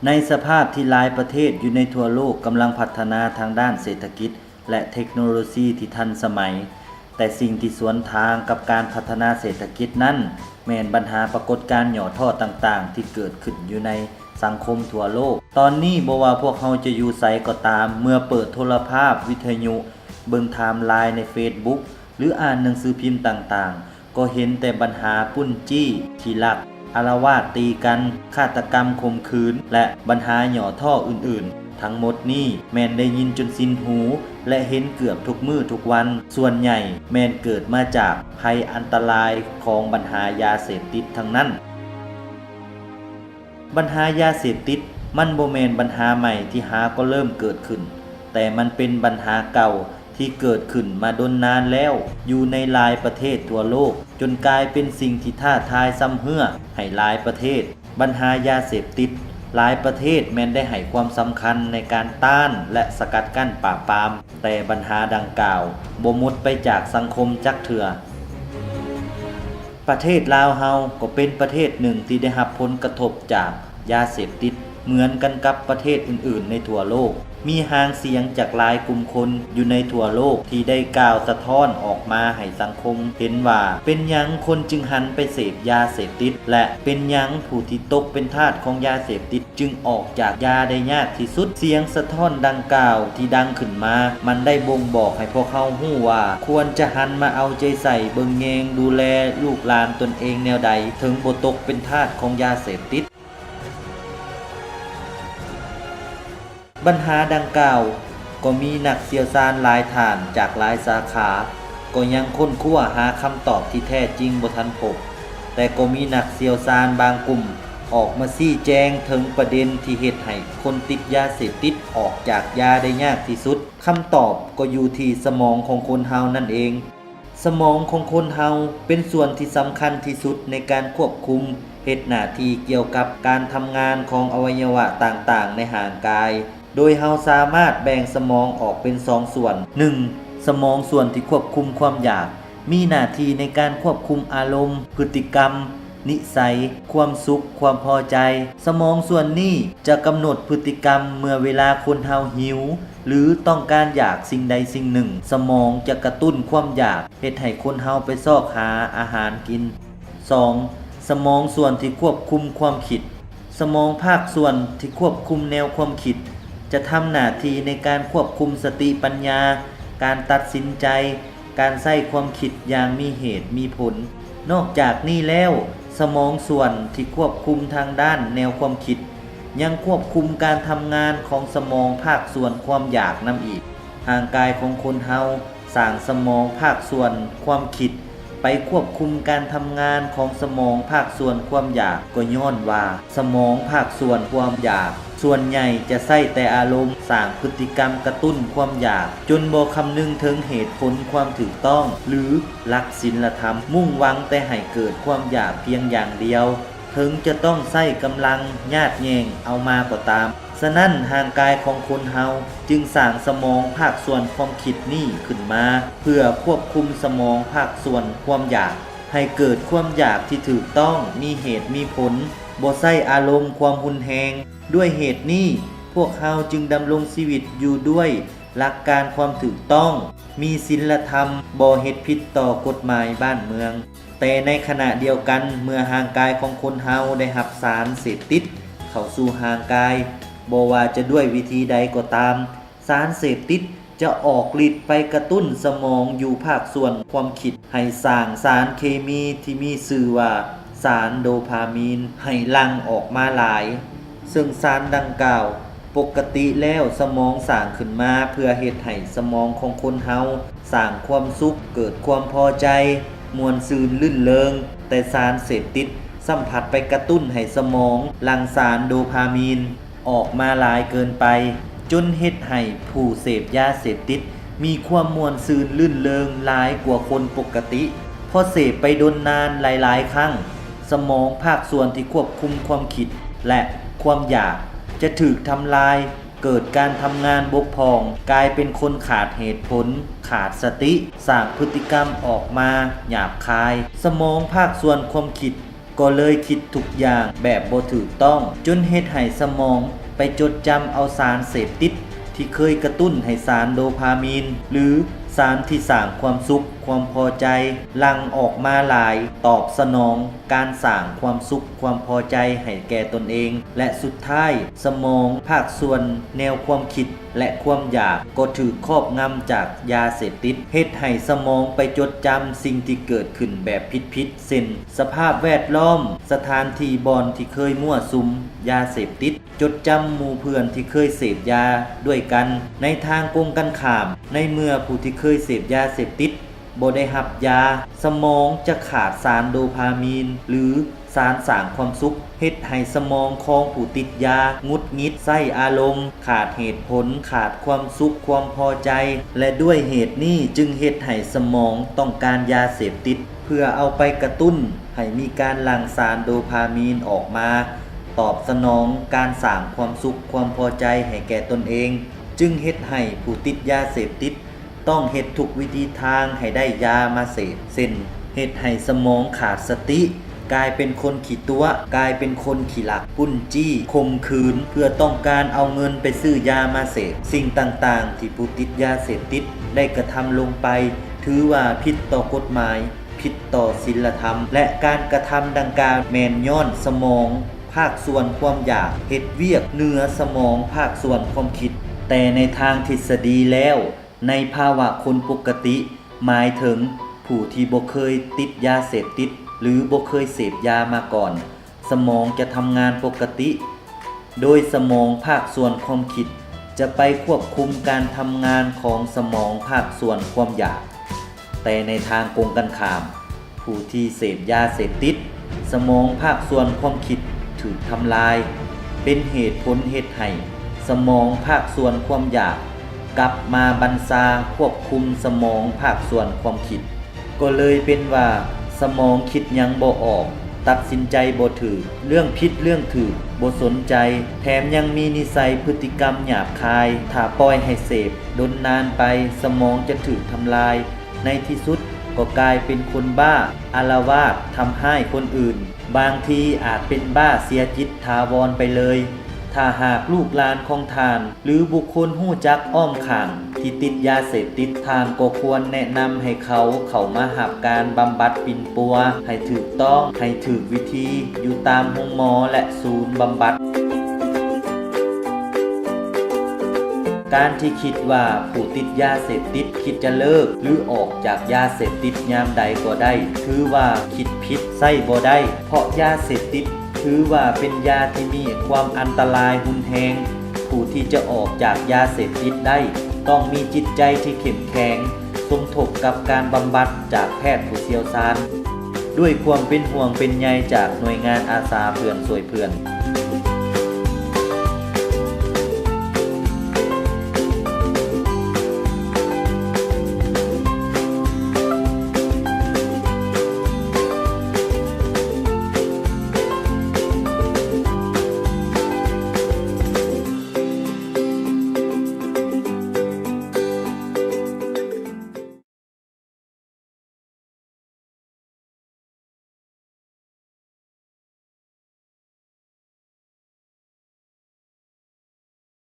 ในสภาพที่หลายประเทศอยู่ในทั่วโลกกำลังพัฒนาทางด้านเศรษฐกิจและเทคโนโลยีที่ทันสมัยแต่สิ่งที่สวนทางกับการพัฒนาเศรษฐกิจนั้นแม่นปัญหาปรากฏการณ์หย่อท่อต่างๆที่เกิดขึ้นอยู่ในสังคมทั่วโลกตอนนี้บ่ว่าพวกเราจะอยู่ไสก็ตามเมื่อเปิดโทรภาพวิทยุเบิ่งไทม์ไลน์ใน Facebook หรืออ่านหนังสือพิมพ์ต่างๆก็เห็นแต่ปัญหาปุ้นจี้ที่ลักอาละวาดตีกันฆาตกรรมข่มขืนและปัญหาหย่อท่ออื่นๆทั้งหมดนี้แม่นได้ยินจนสิ้นหูและเห็นเกือบทุกมื้อทุกวันส่วนใหญ่แม่นเกิดมาจากภัยอันตรายของปัญหายาเสพติดทั้งนั้นปัญหายาเสพติดมันบ่แม่นปัญหาใหม่ที่หาก็เริ่มเกิดขึ้นแต่มันเป็นปัญหาเก่าที่เกิดขึ้นมาดนนานแล้วอยู่ในหลายประเทศทั่วโลกจนกลายเป็นสิ่งที่ท้าทายซ้ำเฮือให้หลายประเทศปัญหายาเสพติดหลายประเทศแม้นได้ให้ความสำคัญในการต้านและสกัดกั้นปราบปรามแต่ปัญหาดังกล่าวบ่หมดไปจากสังคมจักเทื่อประเทศลาวเฮาก็เป็นประเทศหนึ่งที่ได้รับผลกระทบจากยาเสพติดเหมือนกันกับประเทศอื่นๆในทั่วโลกมีหางเสียงจากหลายกลุ่มคนอยู่ในทั่วโลกที่ได้กล่าวสะท้อนออกมาให้สังคมเห็นว่าเป็นหยังคนจึงหันไปเสพยาเสพติดและเป็นหยังผู้ที่ตกเป็นทาสของยาเสพติดจึงออกจากยาได้ยากที่สุดเสียงสะท้อนดังกล่าวที่ดังขึ้นมามันได้บ่งบอกให้พวกเขาฮู้ว่าควรจะหันมาเอาใจใส่เบิ่งแยงดูแลลูกหลานตนเองแนวใดถึงบ่ตกเป็นทาสของยาเสพติดปัญหาดังกล่าวก็มีนักเชี่ยวชาญหลายท่านจากหลายสาขาก็ยังค้นคว้าหาคำตอบที่แท้จริงบ่ทันพบแต่ก็มีนักเชี่ยวชาญบางกลุ่มออกมาชี้แจงถึงประเด็นที่เฮ็ดให้คนติดยาเสพติดออกจากยาได้ยากที่สุดคำตอบก็อยู่ที่สมองของคนเฮานั่นเองสมองของคนเฮาเป็นส่วนที่สำคัญที่สุดในการควบคุมเฮ็ดหน้าที่เกี่ยวกับการทำงานของอวัยวะต่างๆในร่างกายโดยเราสามารถแบ่งสมองออกเป็น2ส่วน 1. สมองส่วนที่ควบคุมความอยากมีหน้าที่ในการควบคุมอารมณ์พฤติกรรมนิสัยความสุขความพอใจสมองส่วนนี้จะกำหนดพฤติกรรมเมื่อเวลาคนเฮาหิวหรือต้องการอยากสิ่งใดสิ่งหนึ่งสมองจะกระตุ้นความอยากเฮ็ดให้คนเฮาไปซอกหาอาหารกิน 2. สมองส่วนที่ควบคุมความคิดสมองภาคส่วนที่ควบคุมแนวความคิดจะทำหน้าที่ในการควบคุมสติปัญญาการตัดสินใจการใช้ความคิดอย่างมีเหตุมีผลนอกจากนี้แล้วสมองส่วนที่ควบคุมทางด้านแนวความคิดยังควบคุมการทำงานของสมองภาคส่วนความอยากนำอีกร่างกายของคนเฮาสร้างสมองภาคส่วนความคิดไปควบคุมการทำงานของสมองภาคส่วนความอยากก็ย้อนว่าสมองภาคส่วนความอยากส่วนใหญ่จะใช้แต่อารมณ์สร้างพฤติกรรมกระตุ้นความอยากจนบ่คำนึงถึงเหตุผลความถูกต้องหรือหลักศีลธรรมมุ่งหวังแต่ให้เกิดความอยากเพียงอย่างเดียวถึงจะต้องใช้กำลังญาติแยงเอามาก็ตามฉะนั้นร่างกายของคนเฮาจึงสร้างสมองภาคส่วนความคิดนี้ขึ้นมาเพื่อควบคุมสมองภาคส่วนความอยากให้เกิดความอยากที่ถูกต้องมีเหตุมีผลบ่ใช้อารมณ์ความหุนแฮงด้วยเหตุนี้พวกเฮาจึงดำรงชีวิตอยู่ด้วยหลักการความถูกต้องมีศีลธรรมบ่เฮ็ดผิดต่อกฎหมายบ้านเมืองแต่ในขณะเดียวกันเมื่อร่างกายของคนเฮาได้รับสารเสพติดเข้าสู่ร่างกายบ่ว่าจะด้วยวิธีใดก็ตามสารเสพติดจะออกฤทธิ์ไปกระตุ้นสมองอยู่ภาคส่วนความคิดให้สร้างสารเคมีที่มีชื่อว่าสารโดพามีนให้หลั่งออกมาหลายซึ่งสารดังกล่าวปกติแล้วสมองสร้างขึ้นมาเพื่อเฮ็ดให้สมองของคนเฮาสร้างความสุขเกิดความพอใจม่วนซื่นลื่นเริงแต่สารเสพติดสัมผัสไปกระตุ้นให้สมองหลั่งสารโดพามีนออกมาหลายเกินไปจนเฮ็ดให้ผู้เสพยาเสพติดมีความม่วนซื่นลื่นเริงหลายกว่าคนปกติพอเสพไปดนนานหลายๆครั้งสมองภาคส่วนที่ควบคุมความคิดและความอยากจะถูกทำลายเกิดการทำงานบกพร่องกลายเป็นคนขาดเหตุผลขาดสติสร้างพฤติกรรมออกมาหยาบคายสมองภาคส่วนความคิด ก็เลยคิดทุกอย่างแบบบ่ถูกต้องจนเฮ็ดให้สมองไปจดจำเอาสารเสพติดที่เคยกระตุ้นให้สารโดพามีนหรือสารที่สร้างความสุขความพอใจหลั่งออกมาหลายตอบสนองการสร้างความสุขความพอใจให้แก่ตนเองและสุดท้ายสมองภาคส่วนแนวความคิดและความอยากก็ถูกครอบงำจากยาเสพติดเฮ็ดให้สมองไปจดจำสิ่งที่เกิดขึ้นแบบผิดๆเช่นสภาพแวดล้อมสถานที่บ่อนที่เคยมั่วสุมยาเสพติดจดจำหมู่เพื่อนที่เคยเสพยาด้วยกันในทางกงกันข้ามในเมื่อผู้ที่เคยเสพยาเสพติดบ่ได้รับยาสมองจะขาดสารโดพามีนหรือสารสร้างความสุขเฮ็ดให้สมองของผู้ติดยาหงุดหงิดไส้อารมณ์ขาดเหตุผลขาดความสุขความพอใจและด้วยเหตุนี้จึงเฮ็ดให้สมองต้องการยาเสพติดเพื่อเอาไปกระตุ้นให้มีการหลั่งสารโดพามีนออกมาตอบสนองการสร้างความสุขความพอใจให้แก่ตนเองจึงเฮ็ดให้ผู้ติดยาเสพติดต้องเฮ็ดทุกวิธีทางให้ได้ยามาเสพเช่นเฮ็ดให้สมองขาดสติกลายเป็นคนขี้ตัวกลายเป็นคนขี้หลักปุ้นจี้ข่มขืนเพื่อต้องการเอาเงินไปซื้อยามาเสพสิ่งต่างๆที่ผู้ติดยาเสพติดได้กระทำลงไปถือว่าผิดต่อกฎหมายผิดต่อศีลธรรมและการกระทำดังกล่าวแม่นย้อนสมองภาคส่วนความอยากเฮ็ดเวียกเหนือสมองภาคส่วนความคิดแต่ในทางทฤษฎีแล้วในภาวะคนปกติหมายถึงผู้ที่บ่เคยติดยาเสพติดหรือบ่เคยเสพยามาก่อนสมองจะทำงานปกติโดยสมองภาคส่วนความคิดจะไปควบคุมการทำงานของสมองภาคส่วนความอยากแต่ในทางกงกันข้ามผู้ที่เสพยาเสพติดสมองภาคส่วนความคิดถูกทำลายเป็นเหตุผลเฮ็ดให้สมองภาคส่วนความอยากกลับมาบัญชาควบคุมสมองภาคส่วนความคิดก็เลยเป็นว่าสมองคิดหยังบ่ออกตัดสินใจบ่ถูกเรื่องผิดเรื่องถูกบ่สนใจแถมยังมีนิสัยพฤติกรรมหยาบคายถ้าปล่อยให้เสพดนนานไปสมองจะถูกทำลายในที่สุดก็กลายเป็นคนบ้าอาละวาดทำให้คนอื่นบางทีอาจเป็นบ้าเสียจิตถาวรไปเลยถ้าหากลูกหลานของทานหรือบุคคลหู้จักอ้อมข้างที่ติดยาเสพติดทานก็ควรแนะนำให้เขาเข้ามาหับการบำบัดปิ่นปัวให้ถูกต้องให้ถูกวิธีอยู่ตามโรงหมอและศูนย์บำบัดการที่คิดว่าผู้ติดยาเสพติดคิดจะเลิกหรือออกจากยาเสพติดยามใดก็ได้ถือว่าคิดผิดใส่บ่ได้เพราะยาเสพติดถือว่าเป็นยาที่มีความอันตรายรุนแรงผู้ที่จะออกจากยาเสพติดได้ต้องมีจิตใจที่เข้มแข็งสมทบกับการบำบัดจากแพทย์ผู้เชี่ยวชาญด้วยความเป็นห่วงเป็นใยจากหน่วยงานอาสาเพื่อนช่วยเพื่อน